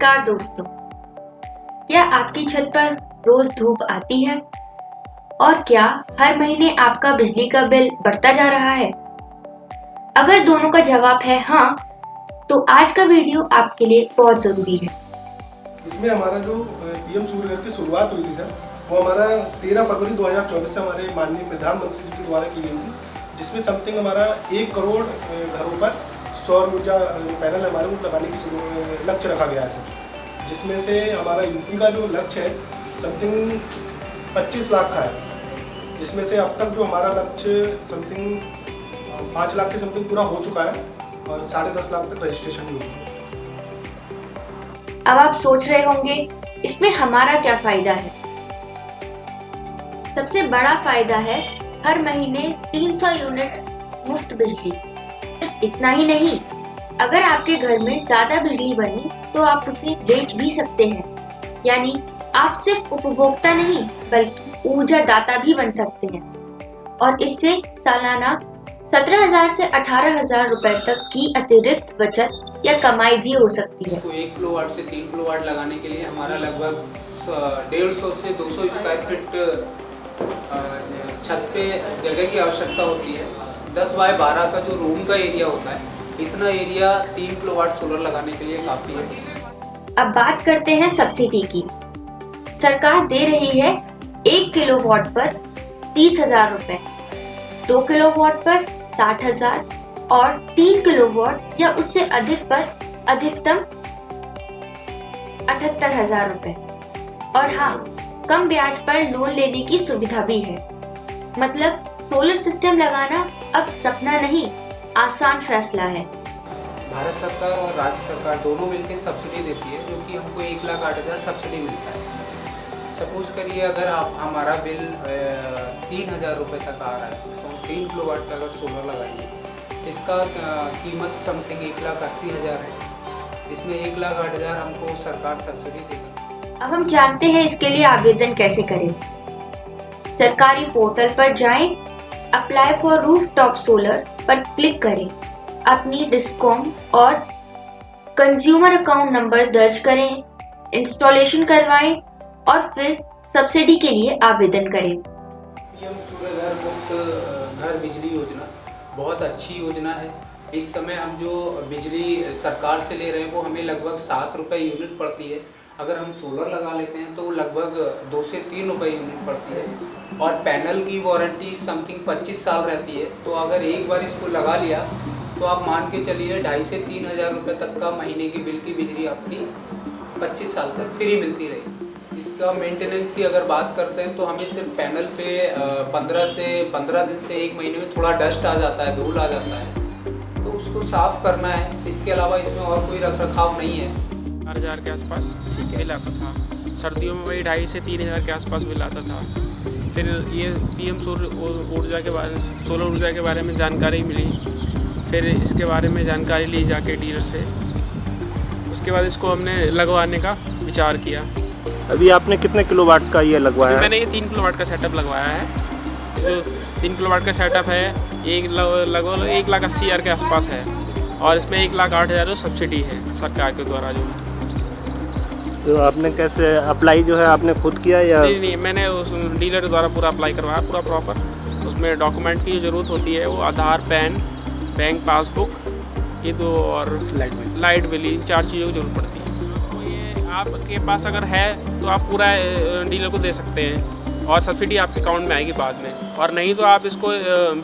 नमस्कार दोस्तों, क्या आपकी छत पर रोज धूप आती है? और क्या हर महीने आपका बिजली का बिल बढ़ता जा रहा है? अगर दोनों का जवाब है हाँ, तो आज का वीडियो आपके लिए बहुत जरूरी है। इसमें हमारा जो पीएम सूर्य घर की शुरुआत हुई थी सर, वो हमारा 13 फरवरी 2024 से हमारे माननीय प्रधानमंत्री जी के द्वारा की गई थी, जिसमें समथिंग हमारा 1 करोड़ घरों पर सौर ऊर्जा पैनल हमारे को लगाने की लक्ष्य रखा गया है सर। जिसमें से हमारा यूपी का जो लक्ष्य है समथिंग 25 लाख का है, जिसमें से अब तक जो हमारा लक्ष्य समथिंग 5 लाख के समथिंग पूरा हो चुका है और 10.5 लाख तक रजिस्ट्रेशन भी हुई है। अब आप सोच रहे होंगे इसमें हमारा क्या फायदा है? सबसे बड़ा फायदा है हर महीने 300 यूनिट मुफ्त बिजली। इतना ही नहीं, अगर आपके घर में ज्यादा बिजली बनी तो आप उसे बेच भी सकते हैं, यानी आप सिर्फ उपभोक्ता नहीं बल्कि ऊर्जा दाता भी बन सकते हैं और इससे सालाना 17,000 से 18,000 रुपए तक की अतिरिक्त बचत या कमाई भी हो सकती है। इसको 1 किलोवाट से 3 किलोवाट लगाने के लिए हमारा लगभग 150 से 200 स्क्वायर फीट छत पे जगह की आवश्यकता होती है। 10 बाय 12 का जो रूम का एरिया होता है, इतना एरिया 3 किलोवाट सोलर लगाने के लिए काफ़ी है। अब बात करते हैं सब्सिडी की। सरकार दे रही है 1 किलोवाट पर 30,000 रुपए, 2 किलोवाट पर 60,000 और 3 किलोवाट या उससे अधिक पर अधिकतम 78,000 रुपए। और हाँ, कम ब्याज पर लोन लेने की सुविधा भी है। मतलब सोलर सिस्टम लगाना अब सपना नहीं, आसान फैसला है। भारत सरकार और राज्य सरकार दोनों मिलकर सब्सिडी देती है, जो कि हमको 1,08,000 सब्सिडी मिलता है। सपोज करिए अगर आप हमारा बिल 3,000 रुपये तक आ रहा है, तो 3 किलोवाट का अगर सोलर लगाएंगे, इसका कीमत समथिंग 1,80,000 है। इसमें 1,08,000 हमको सरकार सब्सिडी देगी। अब हम जानते हैं इसके लिए आवेदन कैसे करें। सरकारी पोर्टल पर जाएं, अप्लाई फॉर रूफटॉप सोलर पर क्लिक करें, अपनी डिस्कॉम और कंज्यूमर अकाउंट नंबर दर्ज करें, इंस्टॉलेशन करवाएं और फिर सब्सिडी के लिए आवेदन करें। पीएम सूर्य घर मुफ्त घर बिजली योजना बहुत अच्छी योजना है। इस समय हम जो बिजली सरकार से ले रहे हैं वो हमें लगभग 7 रुपये यूनिट पड़ती है। अगर हम सोलर लगा लेते हैं तो लगभग 2 से 3 रुपये यूनिट पड़ती है और पैनल की वारंटी समथिंग 25 साल रहती है। तो अगर एक बार इसको लगा लिया तो आप मान के चलिए 2,500 से 3,000 रुपये तक का महीने की बिल की बिजली अपनी 25 साल तक फ्री मिलती रहेगी। इसका मेंटेनेंस की अगर बात करते हैं तो हमें सिर्फ पैनल पे 15 दिन से 1 महीने में थोड़ा डस्ट आ जाता है, धूल आ जाता है, तो उसको साफ़ करना है। इसके अलावा इसमें और कोई रख रखाव नहीं है। 4,000 के आसपास बिल आता था। सर्दियों में वही 2,500 से 3,000 के आसपास बिल आता था। फिर ये पीएम सोलर ऊर्जा के बारे में जानकारी मिली, फिर इसके बारे में जानकारी ली जाके डीलर से। उसके बाद इसको हमने लगवाने का विचार किया। अभी आपने कितने किलोवाट का ये लगवाया है? मैंने ये 3 किलोवाट का सेटअप लगवाया है। जो 3 किलोवाट का सेटअप है ये लगभग 1,80,000 के आसपास है और इसमें 1,08,000 सब्सिडी है सरकार के द्वारा जो है। तो आपने कैसे अप्लाई जो है आपने खुद किया या? नहीं, मैंने उस डीलर के द्वारा पूरा अप्लाई करवाया, पूरा प्रॉपर। उसमें डॉक्यूमेंट की ज़रूरत होती है, वो आधार, पैन, बैंक पासबुक, ये 2 और लाइट बिल, इन 4 चीज़ों की जरूरत पड़ती है। तो ये आपके पास अगर है तो आप पूरा डीलर को दे सकते हैं और सब्सिडी आपके अकाउंट में आएगी बाद में। और नहीं तो आप इसको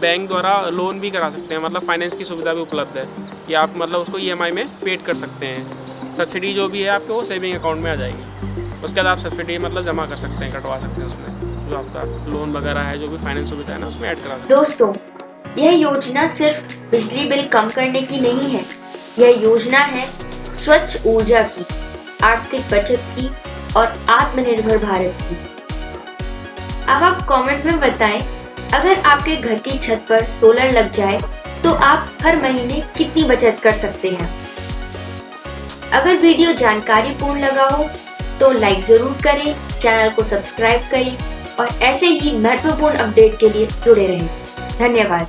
बैंक द्वारा लोन भी करा सकते हैं, मतलब फाइनेंस की सुविधा भी उपलब्ध है कि आप मतलब उसको EMI में पेड कर सकते हैं। सब्सिडी जो भी है आपके वो सेविंग अकाउंट में आ जाएगी। उसके बाद आप सब्सिडी मतलब जमा कर सकते हैं, कटवा सकते हैं उसमें, जो आपका लोन वगैरह है, जो भी फाइनेंस सुविधा है ना, उसमें ऐड करा सकते हैं। दोस्तों, यह योजना सिर्फ बिजली बिल कम करने की नहीं है, यह योजना है स्वच्छ ऊर्जा की, आर्थिक बचत की और आत्मनिर्भर भारत की। अब आप कमेंट में बताएं, अगर आपके घर की छत पर सोलर लग जाए तो आप हर महीने कितनी बचत कर सकते हैं। अगर वीडियो जानकारीपूर्ण लगा हो तो लाइक जरूर करें, चैनल को सब्सक्राइब करें और ऐसे ही महत्वपूर्ण अपडेट के लिए जुड़े रहें। धन्यवाद।